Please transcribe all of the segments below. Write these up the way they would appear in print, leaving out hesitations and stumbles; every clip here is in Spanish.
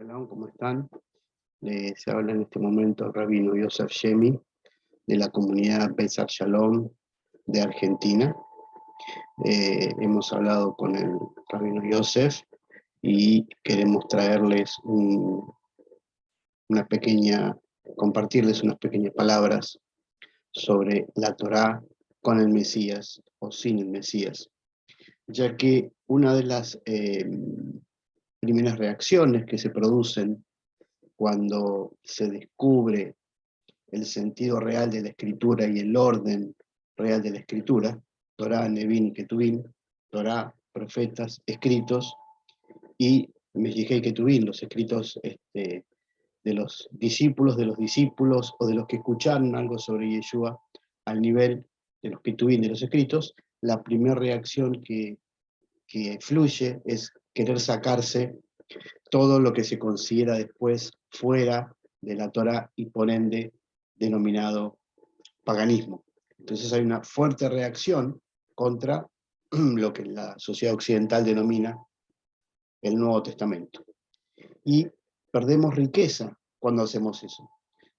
Shalom, ¿cómo están? Se habla en este momento el rabino Yosef Shemi, de la comunidad Pesach Shalom de Argentina. Hemos hablado con el rabino Yosef y queremos traerles compartirles unas pequeñas palabras sobre la Torá con el Mesías o sin el Mesías, ya que una de las primeras reacciones que se producen cuando se descubre el sentido real de la escritura y el orden real de la escritura, Torá, Nevin y Ketuvim, Torá, profetas, escritos, y Meshijei Ketuvim, los escritos de los discípulos o de los que escucharon algo sobre Yeshua al nivel de los Ketuvim, de los escritos. La primera reacción que fluye es querer sacarse todo lo que se considera después fuera de la Torá y por ende denominado paganismo. Entonces hay una fuerte reacción contra lo que la sociedad occidental denomina el Nuevo Testamento. Y perdemos riqueza cuando hacemos eso.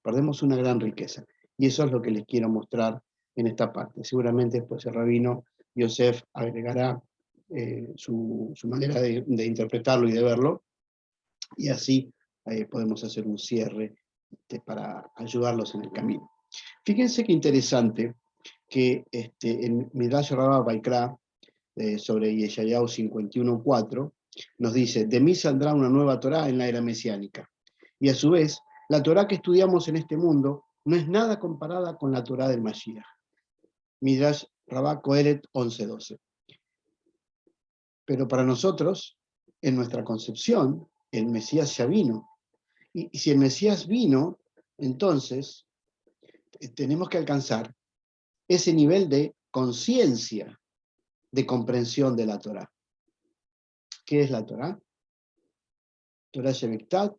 Perdemos una gran riqueza. Y eso es lo que les quiero mostrar en esta parte. Seguramente después el rabino Yosef agregará su manera de interpretarlo y de verlo, y así podemos hacer un cierre para ayudarlos en el camino. Fíjense qué interesante que en Midrash Rabbah Vaikra, sobre Yeshayahu 51:4, nos dice: de mí saldrá una nueva Torá en la era mesiánica. Y a su vez, la Torá que estudiamos en este mundo no es nada comparada con la Torá del Mashiach. Midrash Rabbah Kohelet 11:12. Pero para nosotros, en nuestra concepción, el Mesías ya vino. Y si el Mesías vino, entonces tenemos que alcanzar ese nivel de conciencia, de comprensión de la Torá. ¿Qué es la Torá? Torá Shebektat,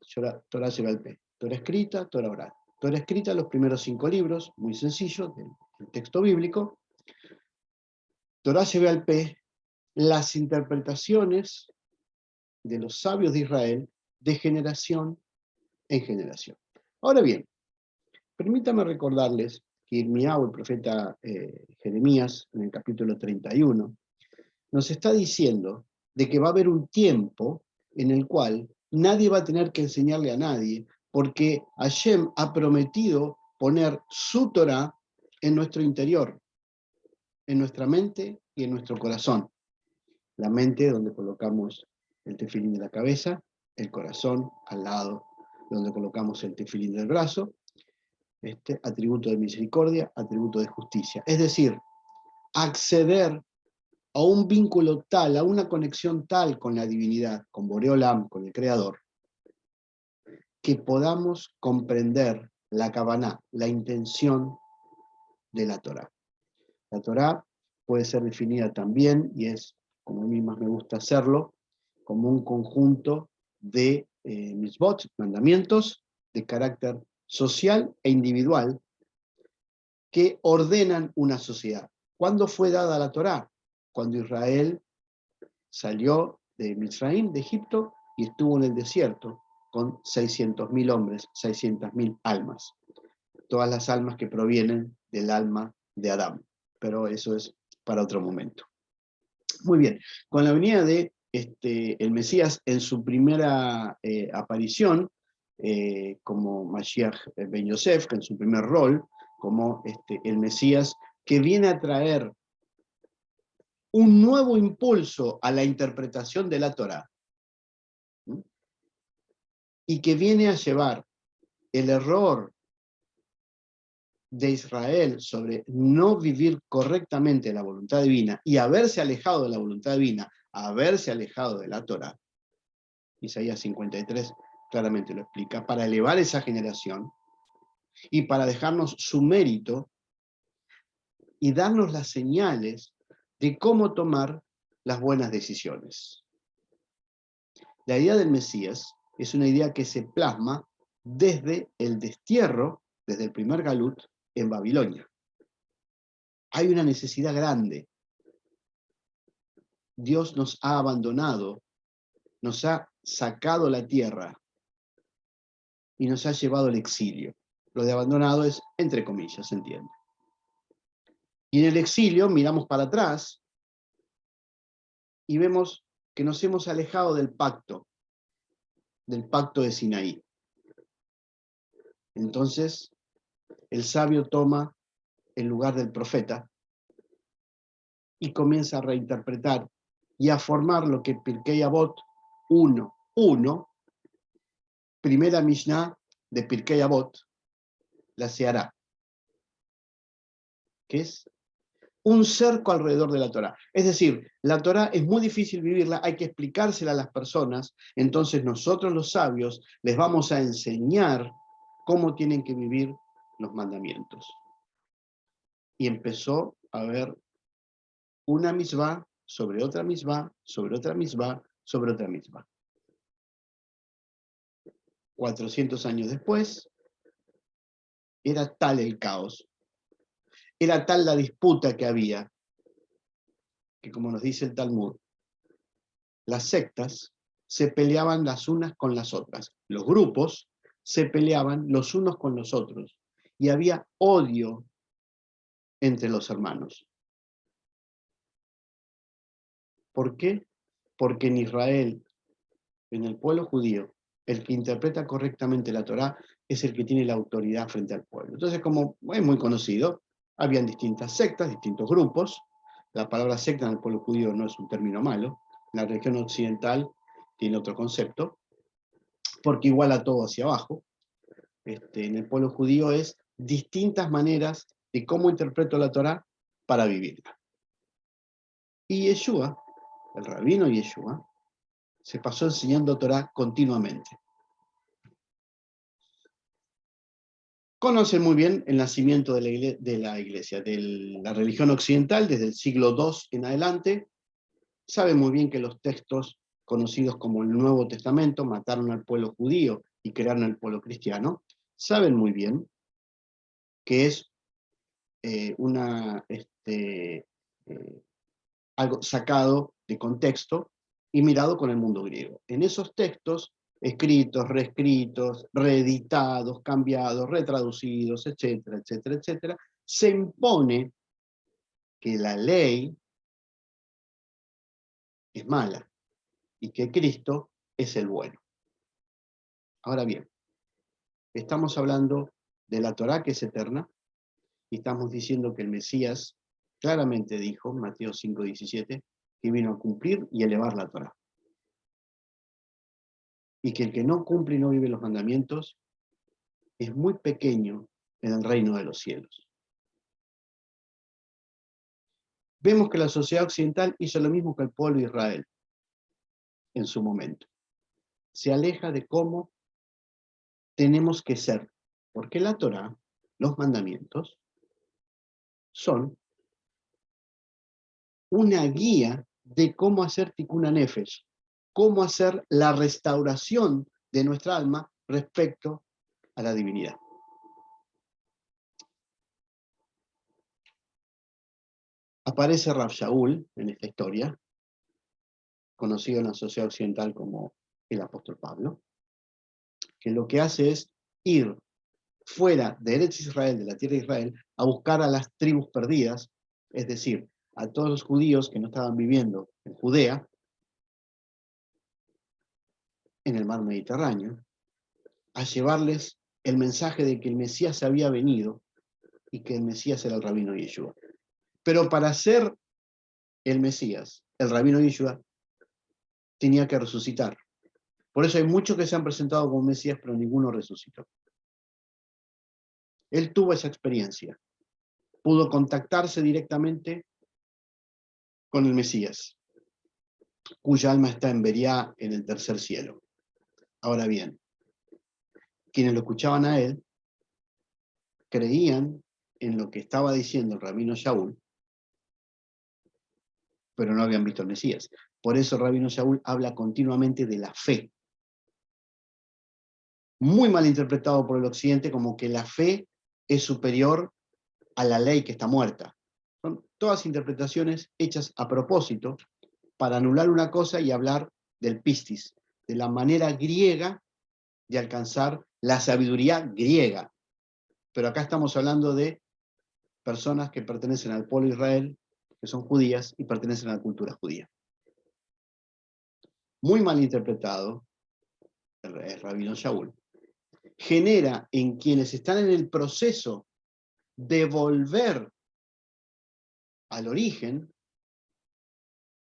Torá Shebalpé. Torá escrita, Torá oral. Torá escrita, los primeros 5 libros, muy sencillo, del texto bíblico. Torá Shebalpé, las interpretaciones de los sabios de Israel de generación en generación. Ahora bien, permítame recordarles que Irmiau, el profeta Jeremías, en el capítulo 31, nos está diciendo de que va a haber un tiempo en el cual nadie va a tener que enseñarle a nadie, porque Hashem ha prometido poner su Torah en nuestro interior, en nuestra mente y en nuestro corazón. La mente, donde colocamos el tefilín de la cabeza; el corazón, al lado, donde colocamos el tefilín del brazo. Atributo de misericordia, atributo de justicia. Es decir, acceder a un vínculo tal, a una conexión tal con la divinidad, con Boreolam, con el Creador, que podamos comprender la Kavaná, la intención de la Torá. La Torá puede ser definida también, y es como a mí más me gusta hacerlo, como un conjunto de mitzvot, mandamientos, de carácter social e individual, que ordenan una sociedad. ¿Cuándo fue dada la Torá? Cuando Israel salió de Misraim, de Egipto, y estuvo en el desierto con 600.000 hombres, 600.000 almas. Todas las almas que provienen del alma de Adán. Pero eso es para otro momento. Muy bien, con la venida de el Mesías en su primera aparición, como Mashiach Ben Yosef, en su primer rol, como el Mesías, que viene a traer un nuevo impulso a la interpretación de la Torá, y que viene a llevar el error de Israel sobre no vivir correctamente la voluntad divina y haberse alejado de la voluntad divina, haberse alejado de la Torá. Isaías 53 claramente lo explica, para elevar esa generación y para dejarnos su mérito y darnos las señales de cómo tomar las buenas decisiones. La idea del Mesías es una idea que se plasma desde el destierro, desde el primer Galut en Babilonia. Hay una necesidad grande. Dios nos ha abandonado, nos ha sacado la tierra y nos ha llevado al exilio. Lo de abandonado es entre comillas, se entiende. Y en el exilio miramos para atrás y vemos que nos hemos alejado del pacto de Sinaí. Entonces, el sabio toma el lugar del profeta y comienza a reinterpretar y a formar lo que Pirkei Avot 1, primera Mishnah de Pirkei Avot, la Sehará, que es un cerco alrededor de la Torá. Es decir, la Torá es muy difícil vivirla, hay que explicársela a las personas, entonces nosotros los sabios les vamos a enseñar cómo tienen que vivir los mandamientos. Y empezó a haber una misvá sobre otra misvá, sobre otra misvá, sobre otra misvá. 400 años después, era tal el caos, era tal la disputa que había, que como nos dice el Talmud, las sectas se peleaban las unas con las otras, los grupos se peleaban los unos con los otros, y había odio entre los hermanos. ¿Por qué? Porque en Israel, en el pueblo judío, el que interpreta correctamente la Torá es el que tiene la autoridad frente al pueblo. Entonces, como es muy conocido, habían distintas sectas, distintos grupos. La palabra secta en el pueblo judío no es un término malo. En la región occidental tiene otro concepto, porque iguala todo hacia abajo. En el pueblo judío es distintas maneras de cómo interpreto la Torá para vivirla. Y Yeshua, el rabino Yeshua, se pasó enseñando Torá continuamente. Conocen muy bien el nacimiento de la iglesia, de la religión occidental, desde el siglo II en adelante. Saben muy bien que los textos conocidos como el Nuevo Testamento mataron al pueblo judío y crearon el pueblo cristiano. Saben muy bien que es algo sacado de contexto y mirado con el mundo griego. En esos textos, escritos, reescritos, reeditados, cambiados, retraducidos, etcétera, etcétera, etcétera, se impone que la ley es mala y que Cristo es el bueno. Ahora bien, estamos hablando de la Torá, que es eterna, y estamos diciendo que el Mesías claramente dijo, Mateo 5:17, que vino a cumplir y elevar la Torá. Y que el que no cumple y no vive los mandamientos es muy pequeño en el reino de los cielos. Vemos que la sociedad occidental hizo lo mismo que el pueblo de Israel en su momento. Se aleja de cómo tenemos que ser, porque la Torá, los mandamientos, son una guía de cómo hacer tikkun nefesh, cómo hacer la restauración de nuestra alma respecto a la divinidad. Aparece Rav Shaul en esta historia, conocido en la sociedad occidental como el apóstol Pablo, que lo que hace es ir fuera de Eretz Israel, de la tierra de Israel, a buscar a las tribus perdidas, es decir, a todos los judíos que no estaban viviendo en Judea, en el mar Mediterráneo, a llevarles el mensaje de que el Mesías había venido y que el Mesías era el rabino Yeshua. Pero para ser el Mesías, el rabino Yeshua tenía que resucitar. Por eso hay muchos que se han presentado como Mesías, pero ninguno resucitó. Él tuvo esa experiencia. Pudo contactarse directamente con el Mesías, cuya alma está en Beriá, en el tercer cielo. Ahora bien, quienes lo escuchaban a él, creían en lo que estaba diciendo el rabino Shaul, pero no habían visto al Mesías. Por eso el rabino Shaul habla continuamente de la fe. Muy mal interpretado por el occidente como que la fe es superior a la ley que está muerta. Son todas interpretaciones hechas a propósito para anular una cosa y hablar del pistis, de la manera griega de alcanzar la sabiduría griega. Pero acá estamos hablando de personas que pertenecen al pueblo de Israel, que son judías y pertenecen a la cultura judía. Muy mal interpretado, el rabino Shaul, genera en quienes están en el proceso de volver al origen,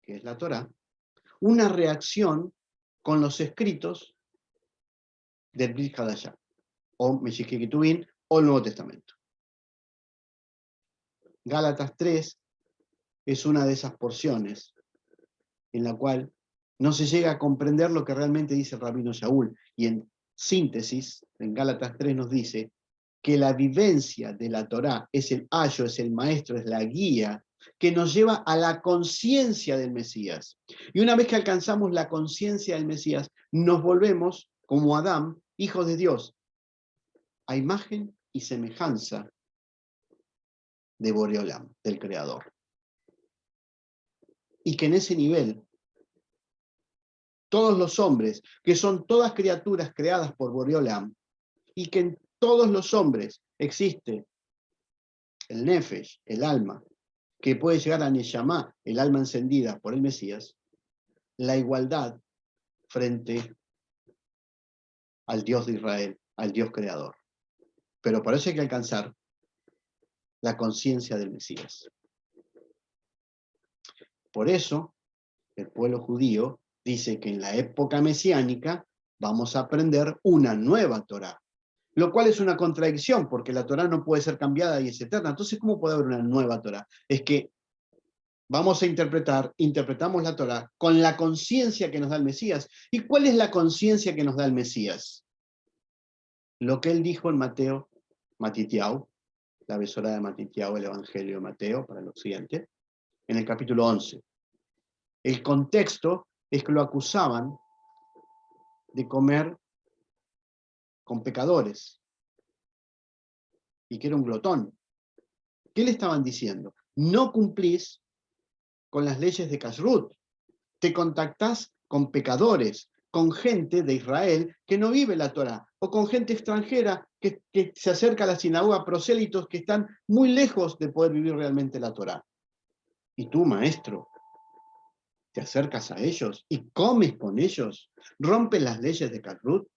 que es la Torá, una reacción con los escritos del Brit Hadashah, o Meshech Ketuvim, o el Nuevo Testamento. Gálatas 3 es una de esas porciones en la cual no se llega a comprender lo que realmente dice el rabino Shaul, y en síntesis, en Gálatas 3 nos dice que la vivencia de la Torá es el ayo, es el maestro, es la guía que nos lleva a la conciencia del Mesías. Y una vez que alcanzamos la conciencia del Mesías, nos volvemos, como Adán, hijos de Dios, a imagen y semejanza de Boreolam, del Creador. Y que en ese nivel, todos los hombres, que son todas criaturas creadas por Boreolam, y que en todos los hombres existe el Nefesh, el alma, que puede llegar a Neshama, el alma encendida por el Mesías, la igualdad frente al Dios de Israel, al Dios creador. Pero para eso hay que alcanzar la conciencia del Mesías. Por eso, el pueblo judío dice que en la época mesiánica vamos a aprender una nueva Torá, lo cual es una contradicción, porque la Torá no puede ser cambiada y es eterna. Entonces, ¿cómo puede haber una nueva Torá? Es que vamos a interpretamos la Torá con la conciencia que nos da el Mesías. ¿Y cuál es la conciencia que nos da el Mesías? Lo que él dijo en Matitiao, la besora de Matitiao, el Evangelio de Mateo para el occidente, en el capítulo 11. El contexto es que lo acusaban de comer con pecadores y que era un glotón. ¿Qué le estaban diciendo? No cumplís con las leyes de Kashrut, te contactás con pecadores, con gente de Israel que no vive la Torá, o con gente extranjera que se acerca a la sinagoga, prosélitos que están muy lejos de poder vivir realmente la Torá. Y tú, maestro, te acercas a ellos y comes con ellos, rompes las leyes de Kashrut.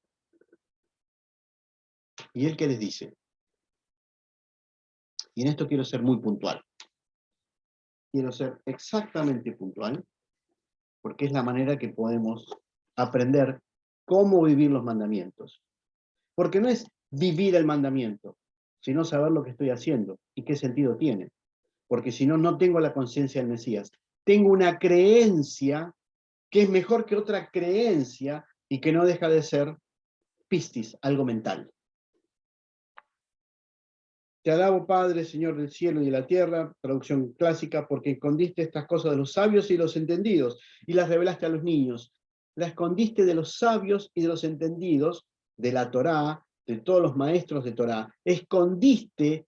¿Y él qué les dice? Y en esto quiero ser muy puntual. Quiero ser exactamente puntual, porque es la manera que podemos aprender cómo vivir los mandamientos. Porque no es vivir el mandamiento, sino saber lo que estoy haciendo y qué sentido tiene. Porque si no, no tengo la conciencia del Mesías. Tengo una creencia que es mejor que otra creencia y que no deja de ser pistis, algo mental. Te alabo, Padre, Señor del cielo y de la tierra, traducción clásica, porque escondiste estas cosas de los sabios y los entendidos, y las revelaste a los niños. La escondiste de los sabios y de los entendidos, de la Torá, de todos los maestros de Torá. Escondiste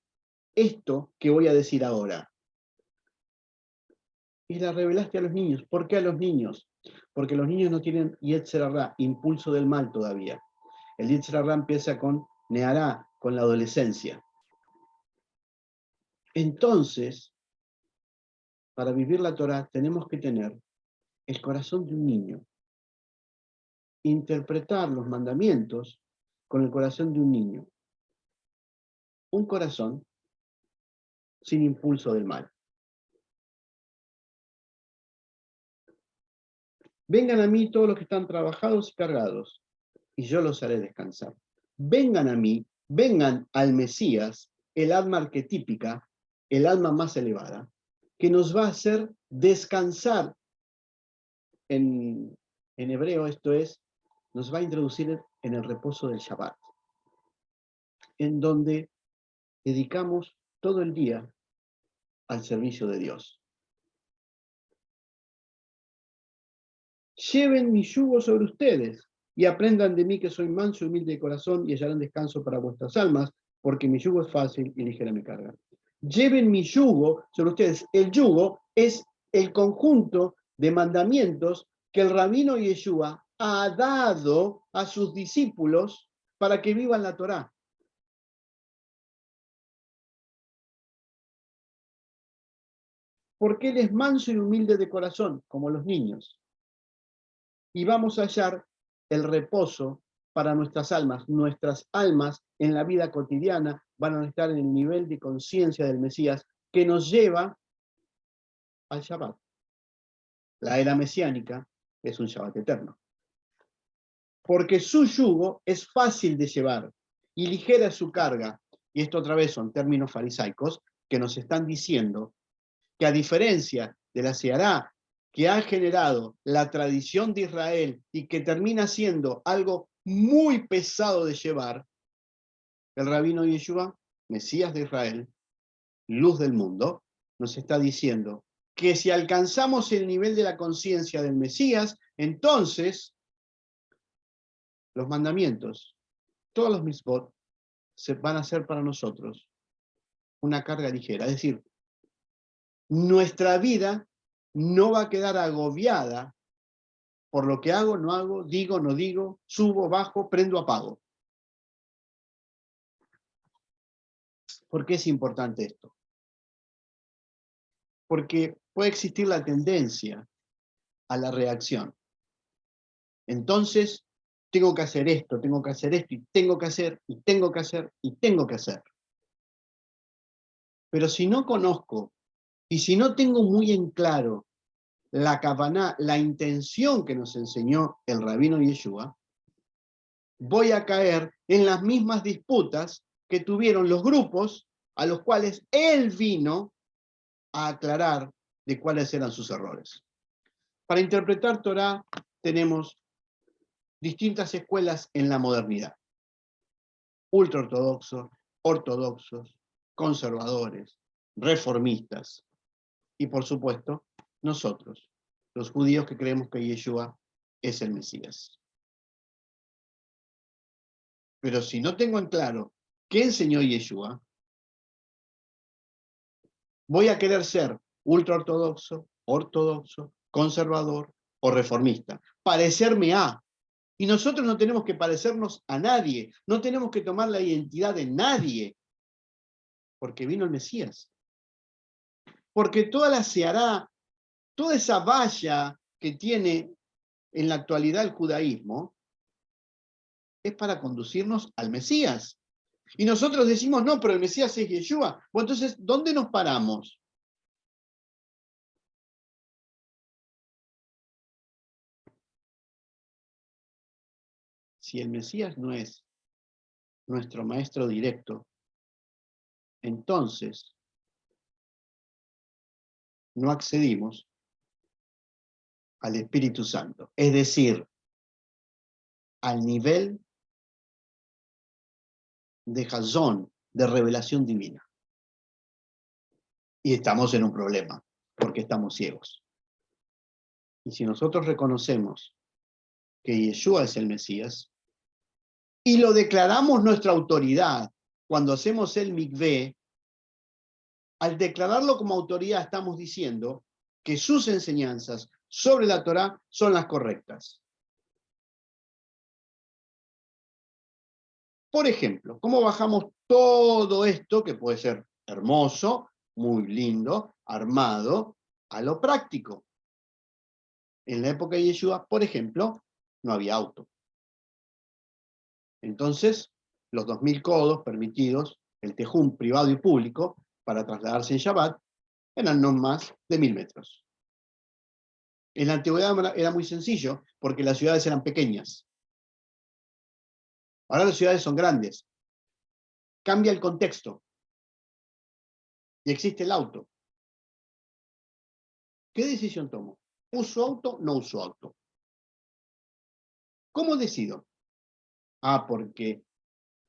esto que voy a decir ahora. Y la revelaste a los niños. ¿Por qué a los niños? Porque los niños no tienen Yetzer Hará, impulso del mal todavía. El Yetzer Hará empieza con Nehará, con la adolescencia. Entonces, para vivir la Torá tenemos que tener el corazón de un niño. Interpretar los mandamientos con el corazón de un niño. Un corazón sin impulso del mal. Vengan a mí todos los que están trabajados y cargados, y yo los haré descansar. Vengan a mí, vengan al Mesías, el alma arquetípica, el alma más elevada, que nos va a hacer descansar. En hebreo esto es, nos va a introducir en el reposo del Shabbat, en donde dedicamos todo el día al servicio de Dios. Lleven mi yugo sobre ustedes y aprendan de mí que soy manso y humilde de corazón y hallarán descanso para vuestras almas, porque mi yugo es fácil y ligera mi carga. Lleven mi yugo sobre ustedes. El yugo es el conjunto de mandamientos que el rabino Yeshua ha dado a sus discípulos para que vivan la Torá. Porque Él es manso y humilde de corazón, como los niños. Y vamos a hallar el reposo para nuestras almas. Nuestras almas en la vida cotidiana van a estar en el nivel de conciencia del Mesías que nos lleva al Shabbat. La era mesiánica es un Shabbat eterno. Porque su yugo es fácil de llevar y ligera es su carga. Y esto otra vez son términos farisaicos que nos están diciendo que a diferencia de la Sehará que ha generado la tradición de Israel y que termina siendo algo muy pesado de llevar, el rabino Yeshua, Mesías de Israel, luz del mundo, nos está diciendo que si alcanzamos el nivel de la conciencia del Mesías, entonces los mandamientos, todos los mitzvot, se van a hacer para nosotros una carga ligera. Es decir, nuestra vida no va a quedar agobiada por lo que hago, no hago, digo, no digo, subo, bajo, prendo, apago. ¿Por qué es importante esto? Porque puede existir la tendencia a la reacción. Entonces, tengo que hacer esto, y tengo que hacer, y tengo que hacer, y tengo que hacer. Pero si no conozco, y si no tengo muy en claro la kavaná, la intención que nos enseñó el rabino Yeshua, voy a caer en las mismas disputas que tuvieron los grupos a los cuales él vino a aclarar de cuáles eran sus errores. Para interpretar Torá tenemos distintas escuelas en la modernidad. Ultraortodoxos, ortodoxos, conservadores, reformistas y por supuesto nosotros, los judíos que creemos que Yeshua es el Mesías. Pero si no tengo en claro qué enseñó Yeshua, voy a querer ser ultraortodoxo, ortodoxo, conservador o reformista. Parecerme a. Y nosotros no tenemos que parecernos a nadie, no tenemos que tomar la identidad de nadie, porque vino el Mesías. Porque toda la sehará, toda esa valla que tiene en la actualidad el judaísmo, es para conducirnos al Mesías. Y nosotros decimos, no, pero el Mesías es Yeshua. Bueno, entonces, ¿dónde nos paramos? Si el Mesías no es nuestro maestro directo, entonces no accedimos al Espíritu Santo, es decir, al nivel de Hazón, de revelación divina. Y estamos en un problema, porque estamos ciegos. Y si nosotros reconocemos que Yeshua es el Mesías, y lo declaramos nuestra autoridad cuando hacemos el mikvé, al declararlo como autoridad estamos diciendo que sus enseñanzas sobre la Torá son las correctas. Por ejemplo, ¿cómo bajamos todo esto, que puede ser hermoso, muy lindo, armado, a lo práctico? En la época de Yeshua, por ejemplo, no había auto. Entonces, los 2000 codos permitidos, el tejún privado y público, para trasladarse en Shabbat, eran no más de 1000 metros. En la antigüedad era muy sencillo, porque las ciudades eran pequeñas. Ahora las ciudades son grandes. Cambia el contexto. Y existe el auto. ¿Qué decisión tomo? ¿Uso auto? ¿No uso auto? ¿Cómo decido? Porque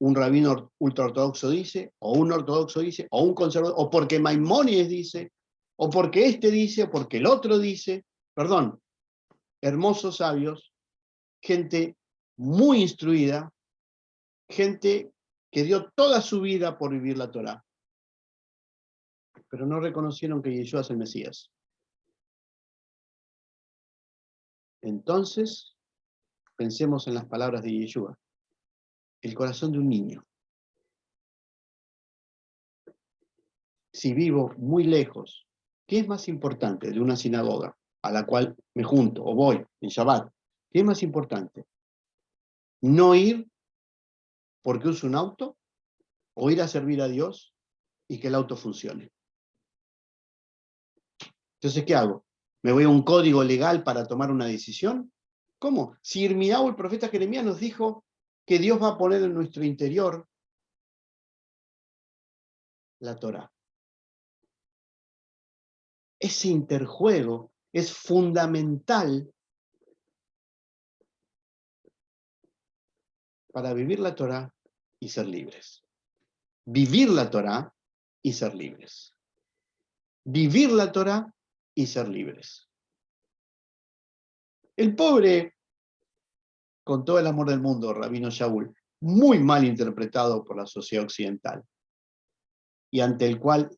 un rabino ultraortodoxo dice, o un ortodoxo dice, o un conservador, o porque Maimónides dice, o porque este dice, o porque el otro dice. Perdón, hermosos sabios, gente muy instruida, gente que dio toda su vida por vivir la Torá, pero no reconocieron que Yeshua es el Mesías. Entonces, pensemos en las palabras de Yeshua. el corazón de un niño. Si vivo muy lejos, ¿qué es más importante de una sinagoga a la cual me junto o voy en Shabbat? ¿Qué es más importante? ¿No ir porque uso un auto o ir a servir a Dios y que el auto funcione? Entonces, ¿qué hago? ¿Me voy a un código legal para tomar una decisión? ¿Cómo? Si Irmiau, el profeta Jeremías, nos dijo que Dios va a poner en nuestro interior la Torá. Ese interjuego es fundamental para vivir la Torá y ser libres. Vivir la Torá y ser libres. Vivir la Torá y ser libres. El pobre, con todo el amor del mundo, Rabino Shaul, muy mal interpretado por la sociedad occidental, y ante el cual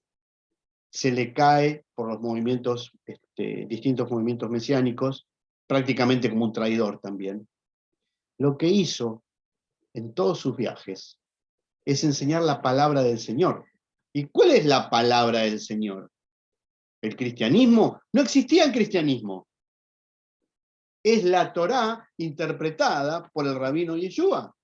se le cae por los movimientos, distintos movimientos mesiánicos, prácticamente como un traidor también. Lo que hizo en todos sus viajes es enseñar la palabra del Señor. ¿Y cuál es la palabra del Señor? ¿El cristianismo? No existía el cristianismo. Es la Torá interpretada por el rabino Yeshua.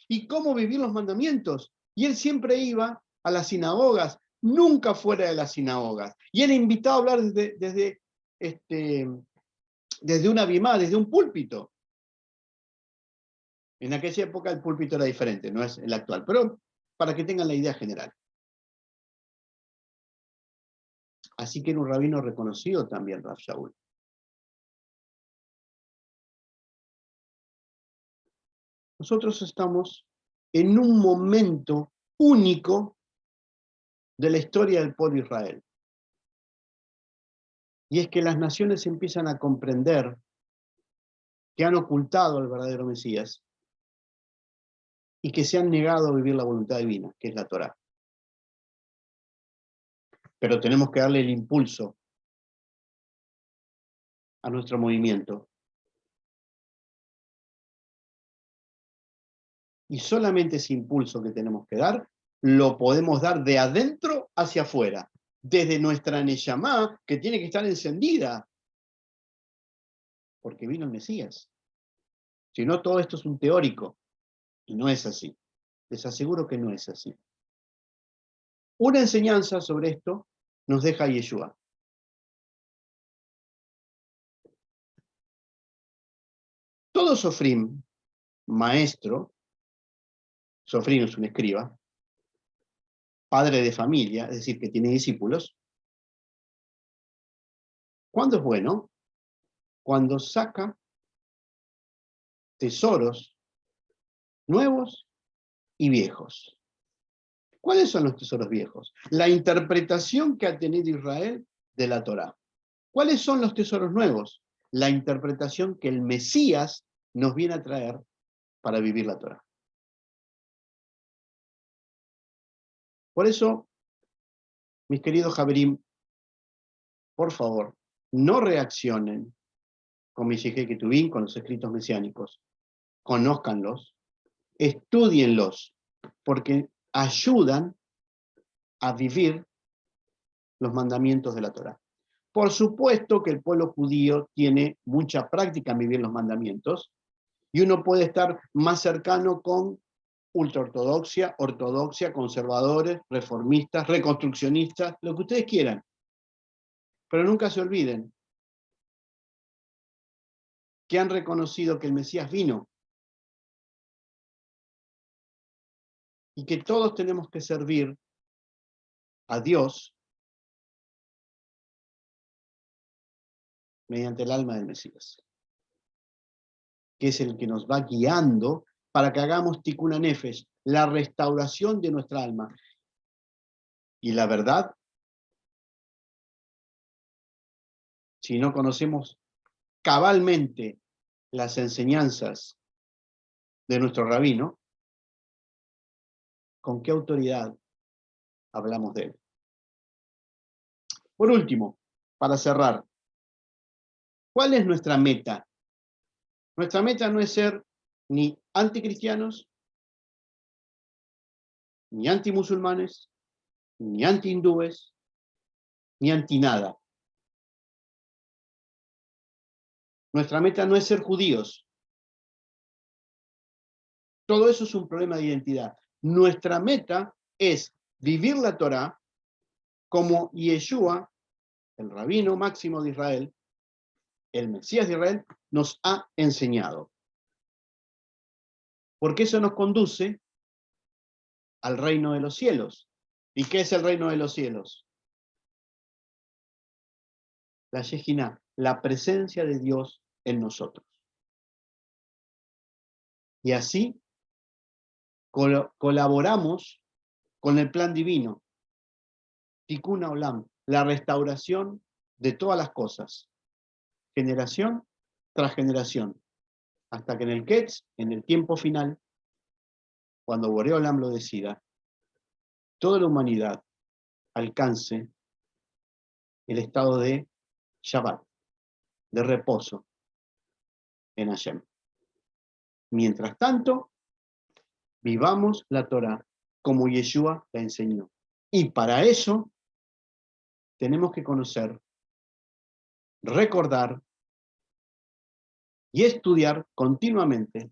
¿Y cómo vivir los mandamientos? Y él siempre iba a las sinagogas, nunca fuera de las sinagogas. Y era invitado a hablar desde una bimá, desde un púlpito. En aquella época el púlpito era diferente, no es el actual, pero para que tengan la idea general. Así que era un rabino reconocido también, Rav Shaul. Nosotros estamos en un momento único de la historia del pueblo de Israel. Y es que las naciones empiezan a comprender que han ocultado al verdadero Mesías y que se han negado a vivir la voluntad divina, que es la Torá. Pero tenemos que darle el impulso a nuestro movimiento. Y solamente ese impulso que tenemos que dar, lo podemos dar de adentro hacia afuera, desde nuestra Neyamá, que tiene que estar encendida, porque vino el Mesías. Si no, todo esto es un teórico, y no es así. Les aseguro que no es así. Una enseñanza sobre esto nos deja Yeshua. Todo Sofrim, maestro, Sofrim es un escriba, padre de familia, es decir, que tiene discípulos. ¿Cuándo es bueno? Cuando saca tesoros nuevos y viejos. ¿Cuáles son los tesoros viejos? La interpretación que ha tenido Israel de la Torá. ¿Cuáles son los tesoros nuevos? La interpretación que el Mesías nos viene a traer para vivir la Torá. Por eso, mis queridos Javerim, por favor, no reaccionen con Mishiché Ketuvim, con los escritos mesiánicos. Conózcanlos, estúdienlos, porque ayudan a vivir los mandamientos de la Torá. Por supuesto que el pueblo judío tiene mucha práctica en vivir los mandamientos, y uno puede estar más cercano con ultraortodoxia, ortodoxia, conservadores, reformistas, reconstruccionistas, lo que ustedes quieran. Pero nunca se olviden que han reconocido que el Mesías vino y que todos tenemos que servir a Dios mediante el alma del Mesías, que es el que nos va guiando para que hagamos tikkun nefesh, la restauración de nuestra alma. Y la verdad, si no conocemos cabalmente las enseñanzas de nuestro rabino, ¿con qué autoridad hablamos de él? Por último, para cerrar, ¿cuál es nuestra meta? Nuestra meta no es ser ni anticristianos, ni antimusulmanes, ni anti-hindúes, ni anti-nada. Nuestra meta no es ser judíos. Todo eso es un problema de identidad. Nuestra meta es vivir la Torá como Yeshua, el rabino máximo de Israel, el Mesías de Israel, nos ha enseñado. Porque eso nos conduce al reino de los cielos. ¿Y qué es el reino de los cielos? La Shejinah, la presencia de Dios en nosotros. Y así colaboramos con el plan divino, Tikkun Olam, la restauración de todas las cosas, generación tras generación, hasta que en el Ketz, en el tiempo final, cuando Boré Olam lo decida, toda la humanidad alcance el estado de Shabbat, de reposo en Hashem. Mientras tanto, vivamos la Torah como Yeshua la enseñó. Y para eso tenemos que conocer, recordar y estudiar continuamente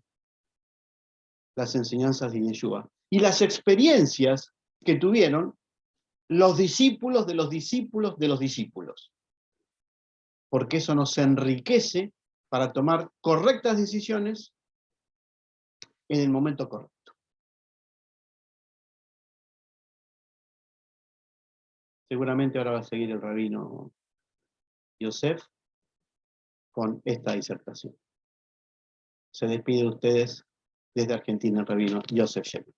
las enseñanzas de Yeshua y las experiencias que tuvieron los discípulos de los discípulos de los discípulos. Porque eso nos enriquece para tomar correctas decisiones en el momento correcto. Seguramente ahora va a seguir el rabino Yosef con esta disertación. Se despide de ustedes desde Argentina el rabino Yosef Shep.